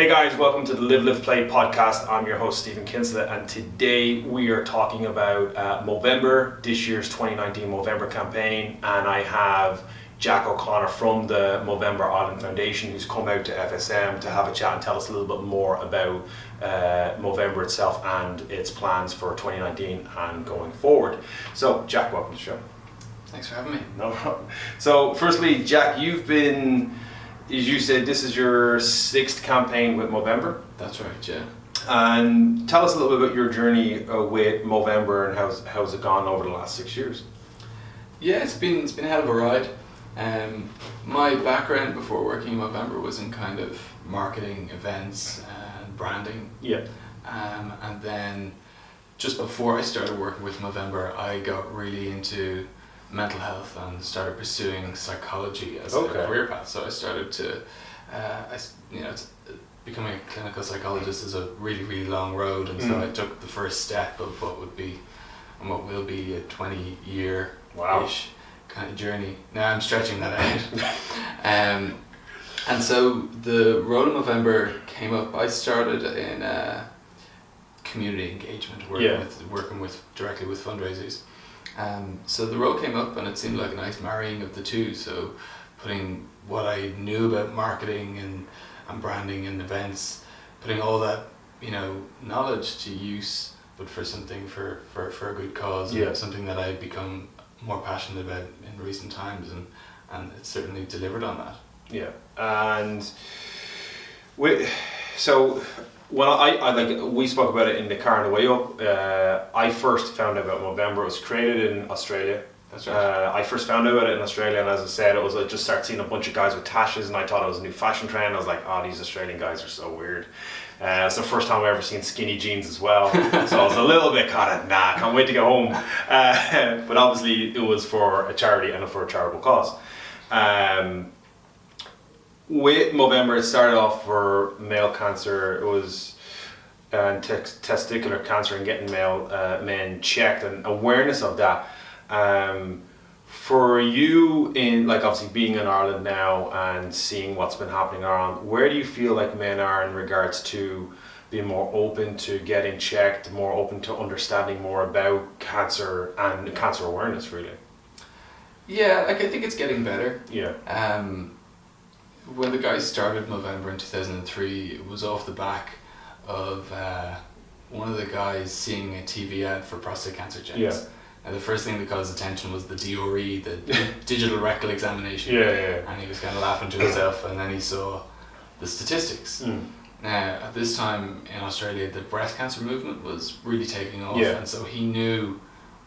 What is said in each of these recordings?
Hey guys, welcome to the Live, Live, Play podcast. I'm your host Stephen Kinsella, and today we are talking about Movember, this year's 2019 Movember campaign, and I have Jack O'Connor from the Movember Foundation who's come out to FSM to have a chat and tell us a little bit more about Movember itself and its plans for 2019 and going forward. So Jack, welcome to the show. Thanks for having me. No problem. So firstly, Jack, you've been, as you said, this is your 6th campaign with Movember. That's right, yeah. And tell us a little bit about your journey with Movember and how's it gone over the last 6 years? Yeah, it's been a hell of a ride. My background before working in Movember was in kind of marketing, events, and branding. Yeah. And then just before I started working with Movember, I got really into mental health and started pursuing psychology as a career path. So I started to, becoming a clinical psychologist is a really, really long road, and so I took the first step of what will be a 20-year-ish kind of journey. Now I'm stretching that out. And so the role of Movember came up. I started in community engagement, working directly with fundraisers. So the role came up and it seemed like a nice marrying of the two. So putting what I knew about marketing and branding and events, putting all that, knowledge to use, but for something for a good cause, and something that I've become more passionate about in recent times, and it certainly delivered on that. Yeah. And so when I we spoke about it in the car on the way up. I first found out about Movember. It was created in Australia. That's right. I first found out about it in Australia, and as I said, I just started seeing a bunch of guys with tashes, and I thought it was a new fashion trend. I was like, oh, these Australian guys are so weird. It's the first time I've ever seen skinny jeans as well, so I was a little bit kind of, can't wait to go home. But obviously it was for a charity and for a charitable cause. With Movember, it started off for male cancer. It was testicular cancer and getting men checked and awareness of that. For you, in obviously being in Ireland now and seeing what's been happening around, where do you feel like men are in regards to being more open to getting checked, more open to understanding more about cancer and cancer awareness, really? Yeah, I think it's getting better. Yeah. When the guys started Movember in 2003, it was off the back of one of the guys seeing a TV ad for prostate cancer checks. Yeah. And the first thing that caught his attention was the DRE, the digital rectal examination. Yeah. And he was kind of laughing to himself, and then he saw the statistics. Now, at this time in Australia, the breast cancer movement was really taking off, and so he knew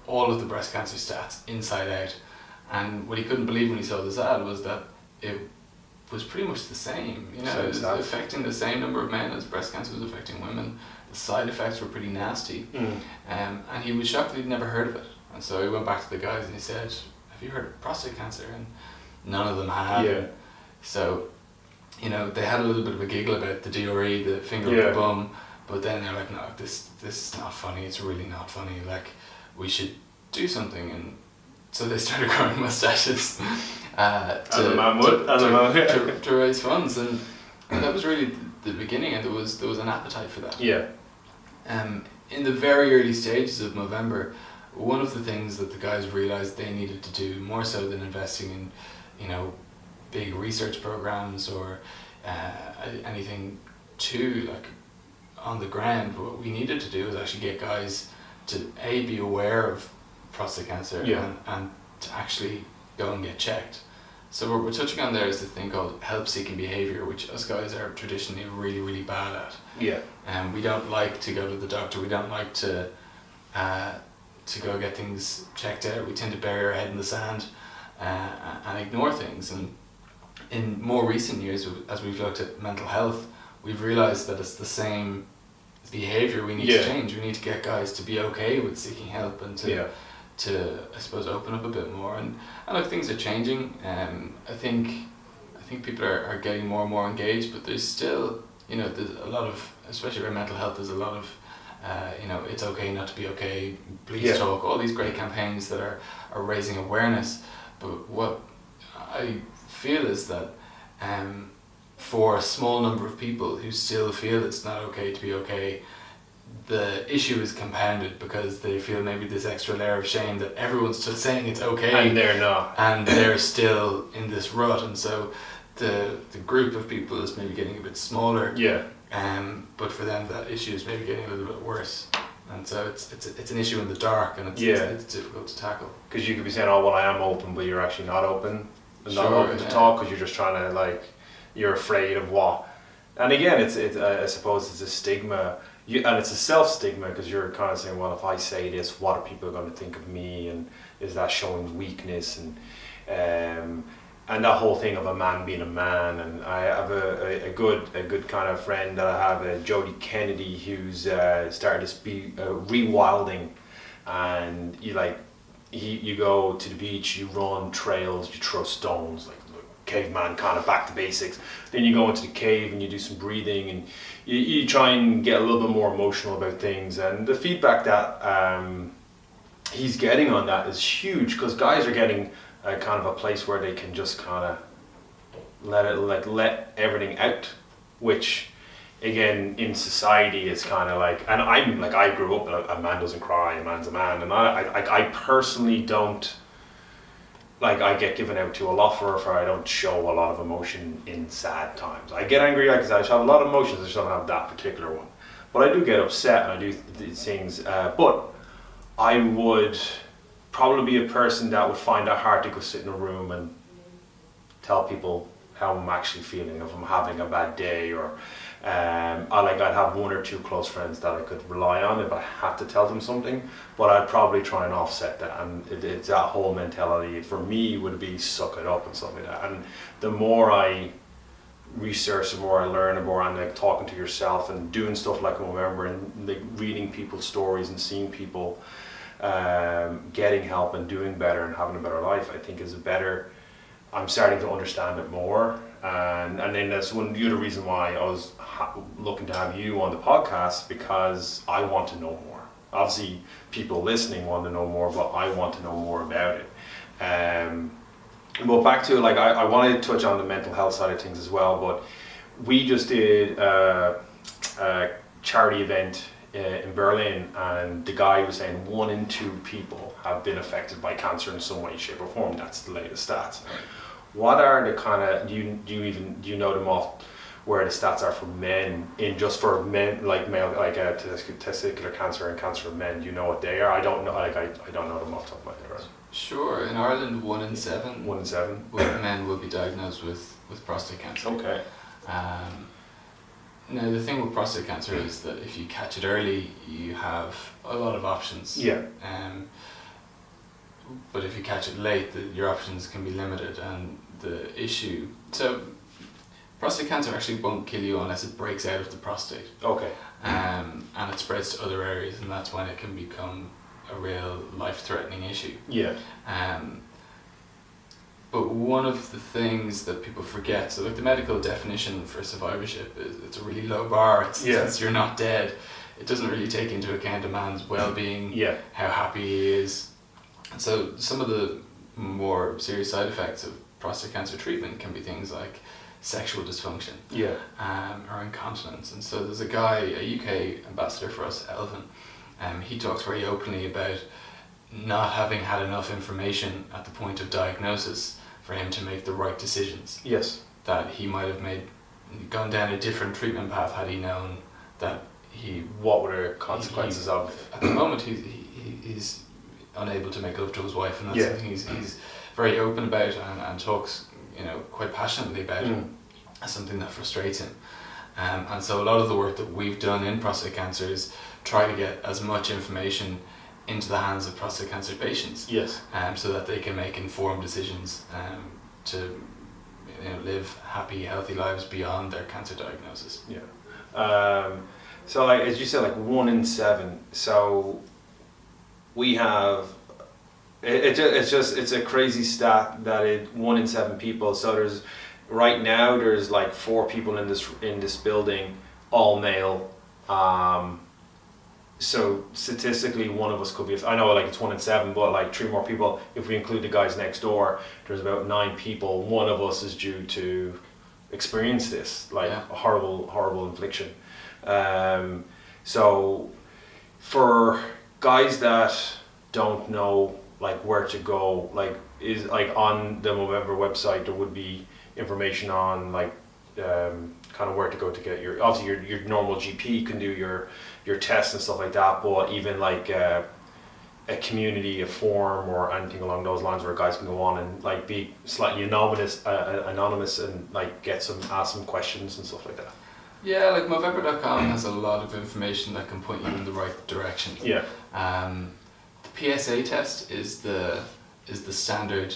all of the breast cancer stats inside out. And what he couldn't believe when he saw this ad was that it was pretty much the same. It was affecting the same number of men as breast cancer was affecting women. The side effects were pretty nasty. And he was shocked that he'd never heard of it. And so he went back to the guys and he said, have you heard of prostate cancer? And none of them had. Yeah. So, they had a little bit of a giggle about the DRE, the finger up the bum, but then they're like, no, this is not funny, it's really not funny, we should do something. And so they started growing mustaches to raise funds, and that was really the beginning, and there was an appetite for that. Yeah. In the very early stages of Movember, one of the things that the guys realized they needed to do, more so than investing in, big research programs or anything too on the ground, what we needed to do was actually get guys to be aware of prostate cancer and to actually go and get checked. So what we're touching on there is the thing called help-seeking behaviour, which us guys are traditionally really, really bad at. Yeah. And we don't like to go to the doctor. We don't like to go get things checked out. We tend to bury our head in the sand and ignore things. And in more recent years, as we've looked at mental health, we've realised that it's the same behaviour we need to change. We need to get guys to be okay with seeking help and to I suppose open up a bit more, and look, things are changing. I think people are getting more and more engaged, but there's still there's a lot of, especially around mental health, there's a lot of it's okay not to be okay, please talk, all these great campaigns that are raising awareness. But what I feel is that for a small number of people who still feel it's not okay to be okay, the issue is compounded because they feel maybe this extra layer of shame that everyone's still saying it's okay and they're not, and they're still in this rut, and so the group of people is maybe getting a bit smaller. Yeah. But for them that issue is maybe getting a little bit worse, and so it's an issue in the dark, and it's difficult to tackle. Because you could be saying, oh well, I am open, but you're actually not open, not Sure, open to talk because you're just trying to, like, you're afraid of what. And again, it's I suppose it's a stigma. And it's a self-stigma because you're kind of saying, well, if I say this, what are people going to think of me, and is that showing weakness, and that whole thing of a man being a man. And I have a good kind of friend that I have, Jody Kennedy, who's started to be rewilding, and you go to the beach, you run trails, you throw stones, like caveman kind of back to basics. Then you go into the cave and you do some breathing, and you try and get a little bit more emotional about things. And the feedback that he's getting on that is huge, because guys are getting a kind of a place where they can just kind of let everything out, which again in society is kind of like, and I grew up, a man doesn't cry, a man's a man, and I personally don't. Like, I get given out to a lot for I don't show a lot of emotion in sad times. I get angry because I have a lot of emotions, I just don't have that particular one. But I do get upset and I do these things. But I would probably be a person that would find it hard to go sit in a room and tell people how I'm actually feeling, if I'm having a bad day, or I'd have one or two close friends that I could rely on if I had to tell them something, but I'd probably try and offset that. And it's that whole mentality for me would be suck it up and stuff like that. And the more I research, the more I learn, the more I'm like talking to yourself and doing stuff like Movember, and like reading people's stories and seeing people getting help and doing better and having a better life, I think is a better. I'm starting to understand it more, and then that's one of the other reason why I was looking to have you on the podcast, because I want to know more. Obviously, people listening want to know more, but I want to know more about it. But back to I wanted to touch on the mental health side of things as well. But we just did a charity event in Berlin, and the guy was saying 1 in 2 people have been affected by cancer in some way, shape, or form. That's the latest stats. What are the kind of, do you know them off where the stats are for men, for men, like male, like testicular cancer and cancer of men? Do you know what they are? I don't know. I don't know them off the top of my head. Sure. In Ireland, 1 in 7. 1 in 7. Men will be diagnosed with prostate cancer. Okay. Now the thing with prostate cancer is that if you catch it early, you have a lot of options. Yeah. But if you catch it late, your options can be limited, and the issue. So, prostate cancer actually won't kill you unless it breaks out of the prostate. Okay. And it spreads to other areas, and that's when it can become a real life-threatening issue. Yeah. But one of the things that people forget, so like the medical definition for survivorship is it's a really low bar. It's you're not dead. It doesn't really take into account a man's well-being, how happy he is. And so some of the more serious side effects of prostate cancer treatment can be things like sexual dysfunction, or incontinence. And so there's a guy, a UK ambassador for us, Elvin, he talks very openly about not having had enough information at the point of diagnosis for him to make the right decisions. Yes. That he might have gone down a different treatment path had he known that what were the consequences of. At the moment he's unable to make love to his wife, and that's something he's very open about and talks quite passionately about as something that frustrates him. And so a lot of the work that we've done in prostate cancer is try to get as much information into the hands of prostate cancer patients, so that they can make informed decisions to live happy, healthy lives beyond their cancer diagnosis. So as you said, 1 in 7. So we have it's a crazy stat that 1 in 7 people. So there's 4 people in this building, all male. So statistically, one of us could be. I know it's 1 in 7, but 3 more people. If we include the guys next door, there's about 9 people. One of us is due to experienced this, like Yeah. a horrible infliction. So for guys that don't know like where to go, like is like on the Movember website there would be information on like kind of where to go to get your, obviously your normal GP can do your tests and stuff like that, but even like a community, a forum or anything along those lines where guys can go on and like be slightly anonymous and like ask some questions and stuff like that. Yeah, like Movember.com has a lot of information that can point you in the right direction. Yeah. The PSA test is the standard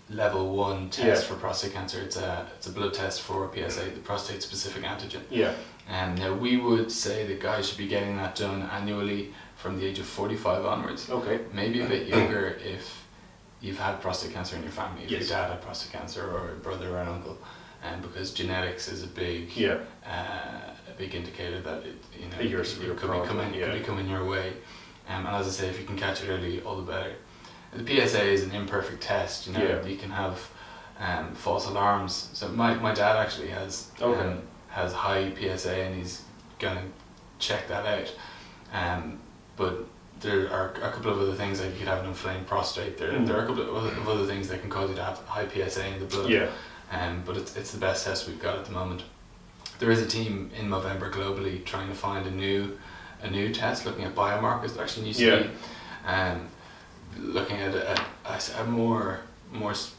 level 1 test for prostate cancer. It's a blood test for PSA, the prostate specific antigen. Yeah. And now we would say that guys should be getting that done annually from the age of 45 onwards. Okay. Maybe a bit younger if you've had prostate cancer in your family, if Yes. your dad had prostate cancer or a brother or an uncle, because genetics is a big indicator that it could be coming your way. And as I say, if you can catch it early, all the better. The PSA is an imperfect test. You can have false alarms. So my dad actually has high PSA and he's gonna check that out. But there are a couple of other things, like you could have an inflamed prostate. There are a couple of other things that can cause you to have high PSA in the blood. Yeah. But it's the best test we've got at the moment. There is a team in Movember globally trying to find a new test looking at biomarkers. There actually needs to be looking at a more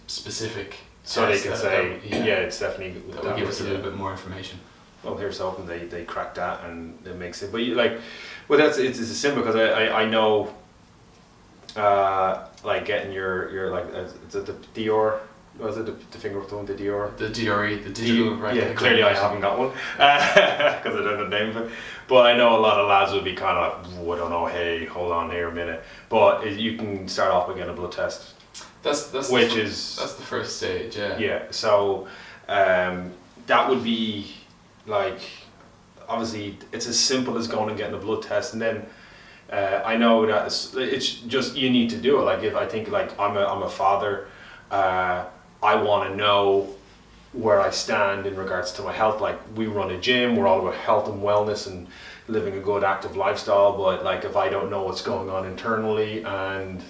specific So test they can say, it's definitely that will give us a little bit more information. Well, here's hoping they crack that and it makes it. But it's a symbol because I know, like getting your like is it the Dior? Was it the finger of the one, the Dior? The DRE, the digital right? Yeah, clearly I haven't got one because I don't know the name of it. But I know a lot of lads would be kind of like, I don't know, hey, hold on here a minute. But you can start off by getting a blood test. That's the first stage, yeah. Yeah, so that would be like, obviously it's as simple as going and getting a blood test, and then I know that it's just, you need to do it. Like if I think like I'm a father, I want to know where I stand in regards to my health. Like we run a gym, we're all about health and wellness and living a good active lifestyle, but like if I don't know what's going on internally and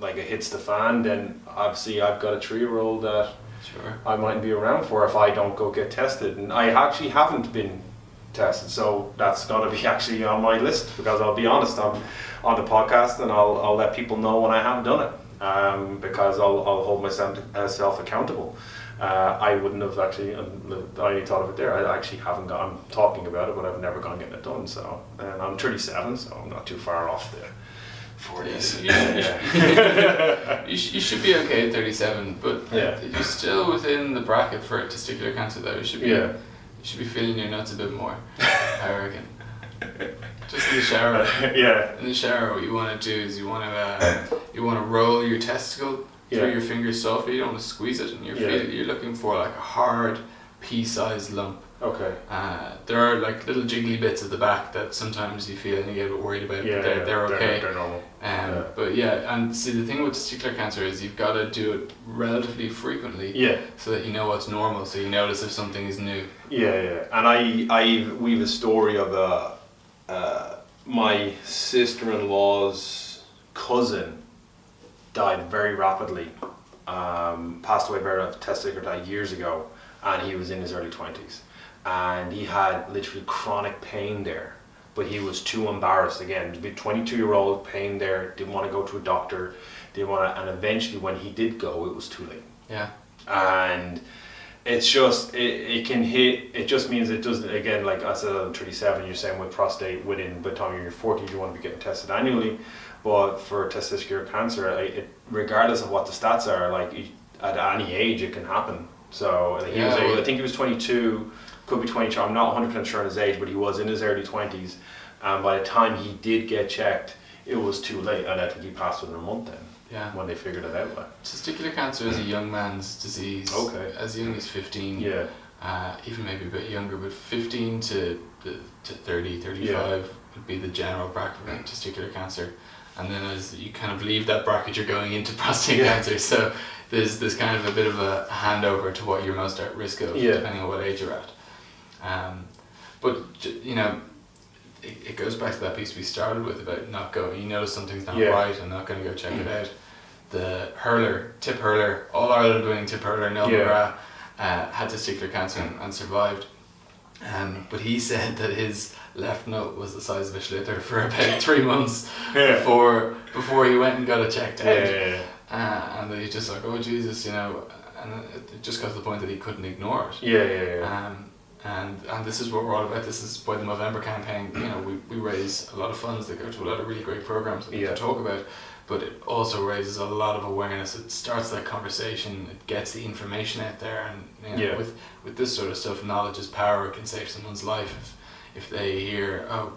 like it hits the fan, then obviously I've got a 3-year-old that I mightn't be around for if I don't go get tested. And I actually haven't been tested, so that's got to be actually on my list, because I'll be honest, I'm on the podcast and I'll let people know when I haven't done it, because I'll hold myself accountable. I wouldn't have actually, I only thought of it there, I actually haven't gone, I'm talking about it, but I've never gone getting it done. So, and I'm 37, so I'm not too far off the 40s. You should be okay at 37, but you're still within the bracket for testicular cancer though. You should be feeling your nuts a bit more, I reckon. Just in the shower. In the shower, what you want to do is you want to roll your testicle through your fingers softly. You don't want to squeeze it, and you're looking for like a hard pea-sized lump. Okay. There are like little jiggly bits at the back that sometimes you feel and you get a bit worried about, but they're okay. They're normal. But and see, the thing with testicular cancer is you've got to do it relatively frequently, so that you know what's normal, so you notice if something is new. And we have a story of my sister-in-law's cousin died very rapidly, passed away very of testicular died years ago, and he was in his early 20s. And he had literally chronic pain there, but he was too embarrassed, again, to be 22-year-old, pain there, didn't want to go to a doctor, and eventually when he did go, it was too late. And it's just, it can hit, it just means it doesn't, again, like I said, I'm 37, you're saying with prostate, by the time you're 40, you want to be getting tested annually, but for testicular cancer, regardless of what the stats are, like at any age, it can happen. So I think he was 22, could be 23, I'm not 100% sure on his age, but he was in his early 20s, and by the time he did get checked, it was too late, and I think he passed within a month then, when they figured it out. Testicular cancer is a young man's disease, as young as 15, even maybe a bit younger, but 15 to 30, 35 would be the general bracket for testicular cancer. and then as you kind of leave that bracket, you're going into prostate cancer. So there's kind of a bit of a handover to what you're most at risk of, depending on what age you're at. But you know, it goes back to that piece we started with about not going. You notice something's not right, I'm not going to go check it out. The tip hurler, all Ireland winning tip hurler, Noel McGrath, had testicular cancer and survived. But he said that his left nut was the size of a Schlither for about 3 months before he went and got it checked out. And he's just like, oh Jesus, you know, and it just got to the point that he couldn't ignore it. And this is what we're all about. This is why the Movember campaign, you know, we raise a lot of funds that go to a lot of really great programs that we can talk about, but it also raises a lot of awareness. It starts that conversation, it gets the information out there, and you know, with this sort of stuff, knowledge is power. It can save someone's life if they hear, oh,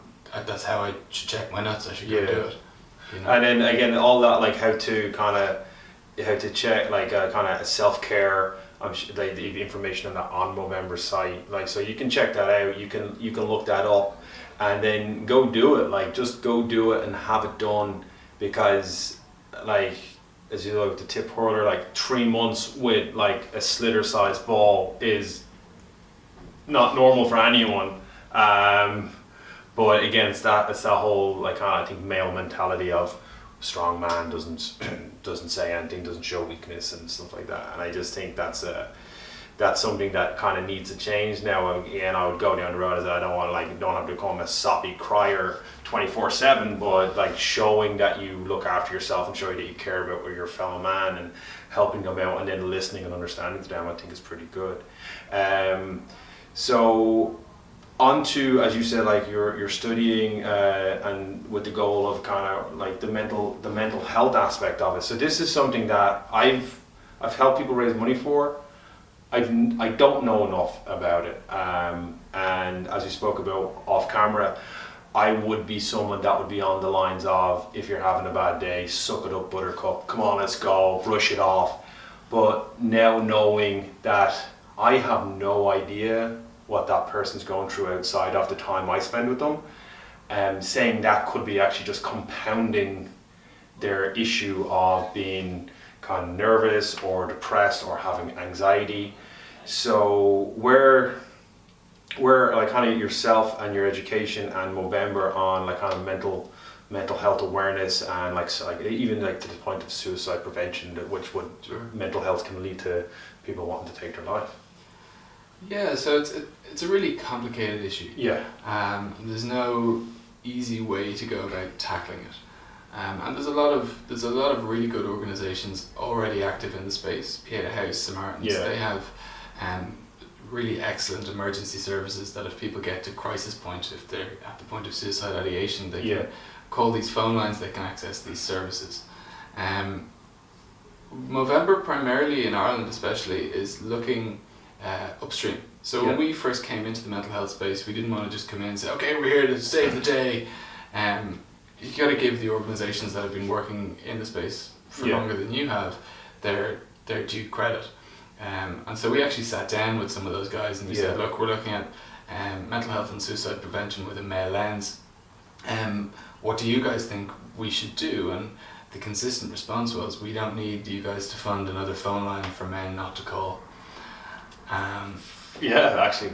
that's how I should check my nuts, I should go do it. You know? And then again, all that, like how to check, like kind of self-care, the information on that on Movember site, like, so you can check that out, you can look that up, and then go do it. Like, just go do it and have it done, because like, as you look at the tip hurler, like 3 months with like a Schlitter sized ball is not normal for anyone. But again, it's that whole, like, I think male mentality of strong man doesn't say anything, doesn't show weakness and stuff like that. And I just think that's something that kind of needs to change now. Again, I would go down the road as I don't want to, like, don't have to become a soppy crier 24/7, but like showing that you look after yourself and showing that you care about your fellow man and helping them out, and then listening and understanding to them, I think is pretty good. So onto, as you said, like you're studying and with the goal of kind of like the mental health aspect of it. So this is something that I've helped people raise money for. I don't know enough about it, and as you spoke about off camera, I would be someone that would be on the lines of, if you're having a bad day, suck it up, buttercup, come on, let's go, brush it off. But now knowing that I have no idea what that person's going through outside of the time I spend with them, saying that could be actually just compounding their issue of being kind of nervous or depressed or having anxiety. So where like kind of yourself and your education and Movember on like kind of mental health awareness, and like even like to the point of suicide prevention, which would mental health can lead to people wanting to take their life. Yeah, so it's a really complicated issue. There's no easy way to go about tackling it. And there's a lot of really good organisations already active in the space. Pieta House, Samaritans, they have really excellent emergency services that if people get to crisis point, if they're at the point of suicide ideation, they can call these phone lines, they can access these services. Movember, primarily in Ireland especially, is looking upstream. So when we first came into the mental health space, we didn't want to just come in and say, okay, we're here to save the day. You got to give the organisations that have been working in the space for longer than you have their due credit. And so we actually sat down with some of those guys and we said, look, we're looking at mental health and suicide prevention with a male lens. What do you guys think we should do? And the consistent response was, we don't need you guys to fund another phone line for men not to call. Actually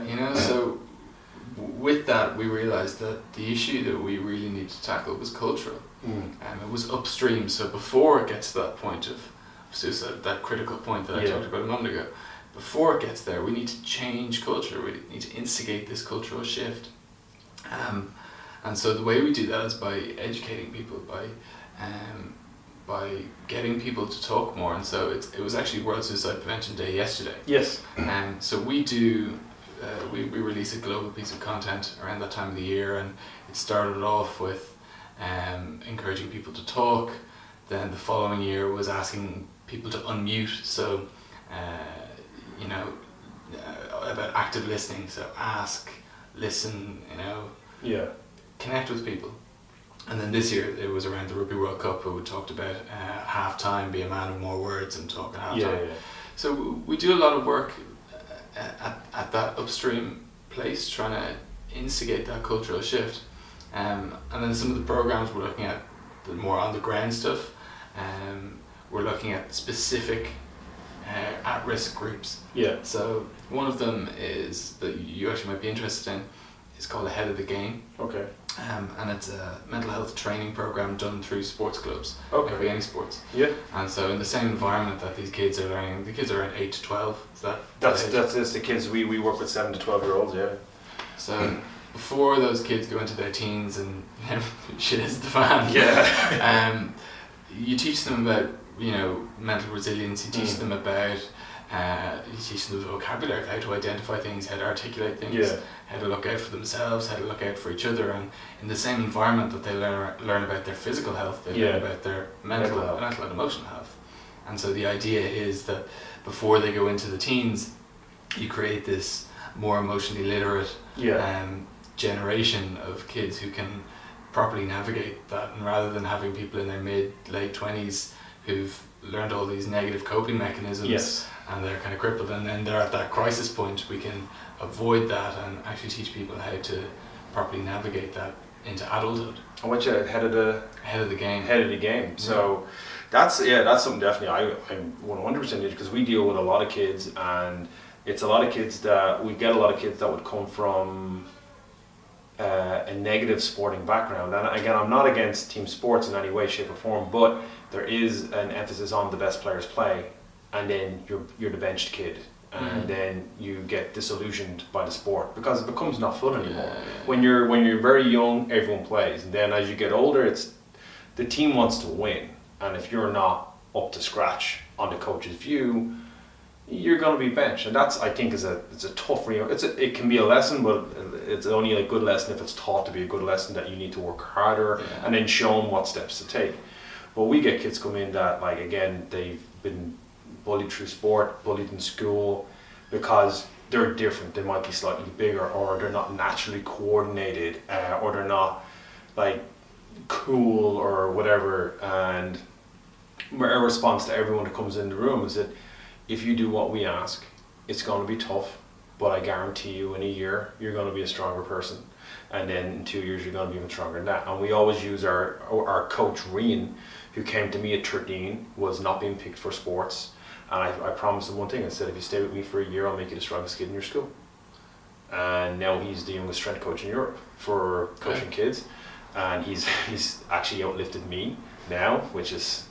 You know, so with that we realised that the issue that we really need to tackle was cultural. It was upstream, so before it gets to that point of suicide, that critical point that I talked about a moment ago, before it gets there, we need to change culture. We need to instigate this cultural shift. And so the way we do that is by educating people, by getting people to talk more. And so it was actually World Suicide Prevention Day yesterday. So we do, we release a global piece of content around that time of the year, and it started off with encouraging people to talk. Then the following year was asking people to unmute, so about active listening, so ask, listen, connect with people. And then this year it was around the Rugby World Cup, who we talked about half time, be a man of more words and talk at half time. So we do a lot of work at that upstream place, trying to instigate that cultural shift. And then some of the programs we're looking at the more on the ground stuff. We're looking at specific at-risk groups. Yeah. So one of them is that you actually might be interested in. It's called Ahead of the Game. Okay. And it's a mental health training program done through sports clubs. Okay. Could be any sports. Yeah. And so in the same environment that these kids are learning, the kids are around 8 to 12. Is that? That's the kids we work with, 7 to 12-year-olds. Yeah. So before those kids go into their teens and shit hits the fan. Yeah. You teach them about mental resilience. You teach them about you teach them the vocabulary, how to identify things, how to articulate things, how to look out for themselves, how to look out for each other, and in the same environment that they learn about their physical health, they learn about their mental and emotional health. And so the idea is that before they go into the teens, you create this more emotionally literate generation of kids who can properly navigate that, and rather than having people in their late 20s who've learned all these negative coping mechanisms and they're kind of crippled, and then they're at that crisis point, we can avoid that and actually teach people how to properly navigate that into adulthood. I want you ahead of the game. Ahead of the game. So that's something definitely I'm 100% into, because we deal with a lot of kids, and it's a lot of kids that would come from a negative sporting background. And again, I'm not against team sports in any way, shape or form, but there is an emphasis on the best players play, and then you're the benched kid, and then you get disillusioned by the sport because it becomes not fun anymore. When you're very young, everyone plays, and then as you get older, it's the team wants to win, and if you're not up to scratch on the coach's view, you're going to be benched. And that's, I think, it's a tough, it can be a lesson, but it's only a good lesson if it's taught to be a good lesson, that you need to work harder and then show them what steps to take. But we get kids come in that, like, again, they've been bullied through sport, bullied in school, because they're different. They might be slightly bigger, or they're not naturally coordinated, or they're not like cool or whatever. And our response to everyone that comes in the room is that if you do what we ask, it's going to be tough, but I guarantee you in a year you're going to be a stronger person, and then in 2 years you're going to be even stronger than that. And we always use our coach Rian, who came to me at 13, was not being picked for sports, and I promised him one thing. I said, if you stay with me for a year, I'll make you the strongest kid in your school. And now he's the youngest strength coach in Europe for coaching kids, and he's actually outlifted me now, which is,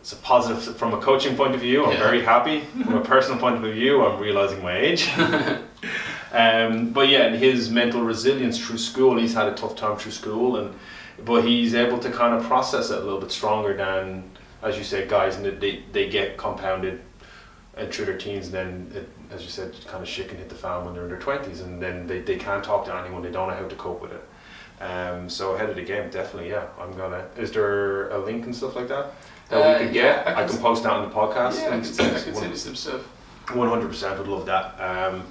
it's a positive from a coaching point of view. I'm very happy. From a personal point of view, I'm realizing my age. But yeah, and his mental resilience through school, he's had a tough time through school, but he's able to kind of process it a little bit stronger than, as you said, guys, and they get compounded and through their teens, and then as you said, kind of shit can hit the fan when they're in their 20s, and then they can't talk to anyone, they don't know how to cope with it. So ahead of the game, definitely, is there a link and stuff like that we could get? I can post that on the podcast. Yeah, I can send you some stuff. 100% would love that,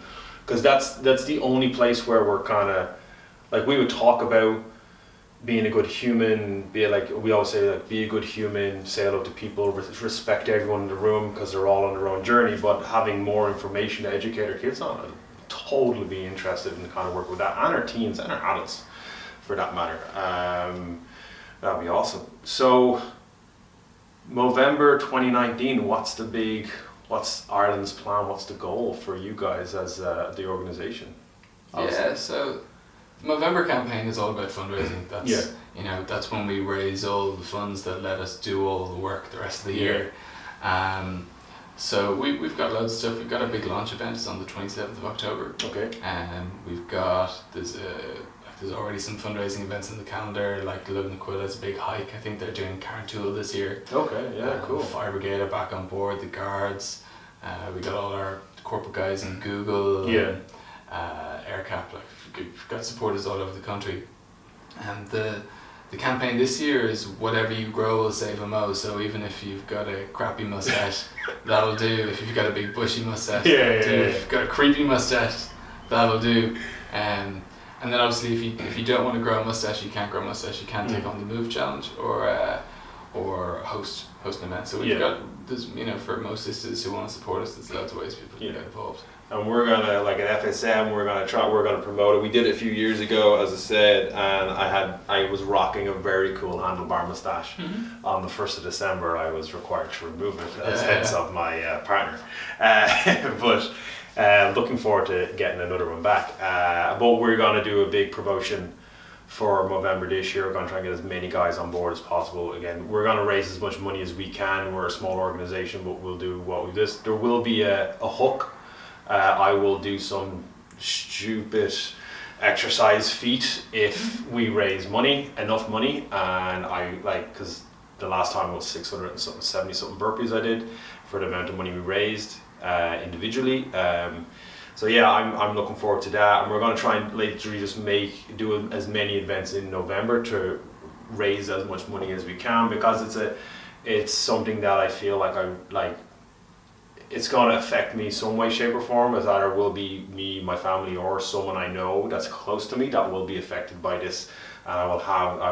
because that's the only place where we're kind of, like, we would talk about being a good human, be a good human, say hello to people, respect everyone in the room because they're all on their own journey, but having more information to educate our kids on, I'd totally be interested in the kind of work with that, and our teens and our adults for that matter. That'd be awesome. So Movember 2019, what's Ireland's plan, what's the goal for you guys as the organisation? So the Movember campaign is all about fundraising. That's when we raise all the funds that let us do all the work the rest of the year. So we've got loads of stuff. We've got a big launch event. It's on the 27th of October. Okay. We've got there's already some fundraising events in the calendar, like Love Aquila is a big hike. I think they're doing Carntool this year. Okay, cool. Fire Brigade are back on board, the Guards. We got all our corporate guys in Google. And, AirCap. We've got supporters all over the country. And the campaign this year is whatever you grow will save a mo. So even if you've got a crappy mustache, that'll do. If you've got a big bushy mustache, that'll do. If you've got a creepy mustache, that'll do. And then obviously if you don't want to grow a mustache, you can't grow a mustache, you can't take on the Move Challenge, or or host an event. So we've got, there's, for most sisters who want to support us, there's loads of ways people can get involved. And we're gonna, like at FSM, we're gonna promote it. We did it a few years ago, as I said, and I was rocking a very cool handlebar mustache. On the 1st of December, I was required to remove it as heads of my partner. But looking forward to getting another one back. But we're gonna do a big promotion for Movember this year. We're going to try and get as many guys on board as possible. Again, we're going to raise as much money as we can. We're a small organization, but we'll do what we do. There will be a hook. I will do some stupid exercise feat if we raise enough money, and because the last time was 670 something burpees I did for the amount of money we raised individually. So yeah, I'm looking forward to that, and we're going to try and literally just do as many events in November to raise as much money as we can, because it's something that I feel like it's going to affect me some way, shape or form, as either will be me, my family, or someone I know that's close to me that will be affected by this. And I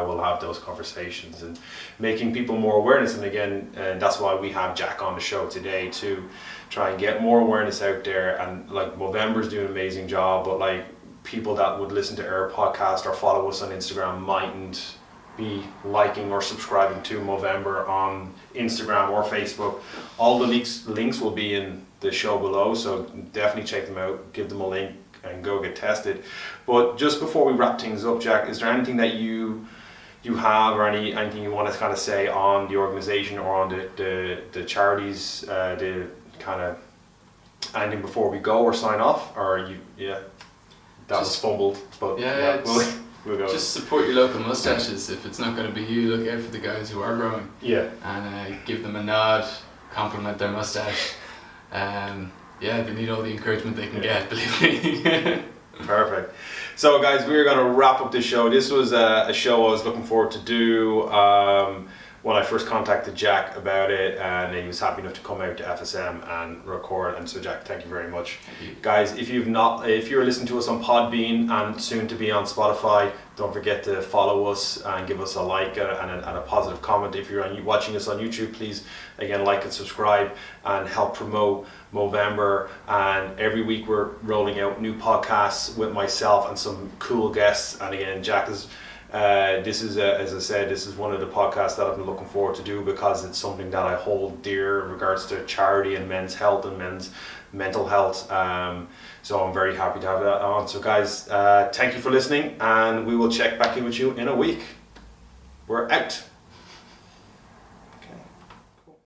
will have those conversations and making people more awareness. And again, that's why we have Jack on the show today, to try and get more awareness out there. And like Movember's doing an amazing job, but like people that would listen to our podcast or follow us on Instagram mightn't be liking or subscribing to Movember on Instagram or Facebook. All the links will be in the show below, so definitely check them out, give them a link and go get tested. But just before we wrap things up, Jack, is there anything that you have, or anything you want to kind of say on the organization or on the charities, the kind of anything before we go or sign off? Or was fumbled, but we'll go. Just support your local mustaches. If it's not going to be you, look out for the guys who are growing. And give them a nod, compliment their mustache. They need all the encouragement they can get, believe me. Perfect. So guys, we're going to wrap up this show. This was a show I was looking forward to do when I first contacted Jack about it, and he was happy enough to come out to FSM and record. And so Jack, thank you very much. Thank you. Guys, if you're listening to us on Podbean and soon to be on Spotify, don't forget to follow us and give us a like and a positive comment. If you're watching us on YouTube, please again like and subscribe and help promote Movember. And every week we're rolling out new podcasts with myself and some cool guests. And again, Jack is this is as I said, this is one of the podcasts that I've been looking forward to do, because it's something that I hold dear in regards to charity and men's health and men's mental health. So I'm very happy to have that on. So guys, thank you for listening, and we will check back in with you in a week. We're out.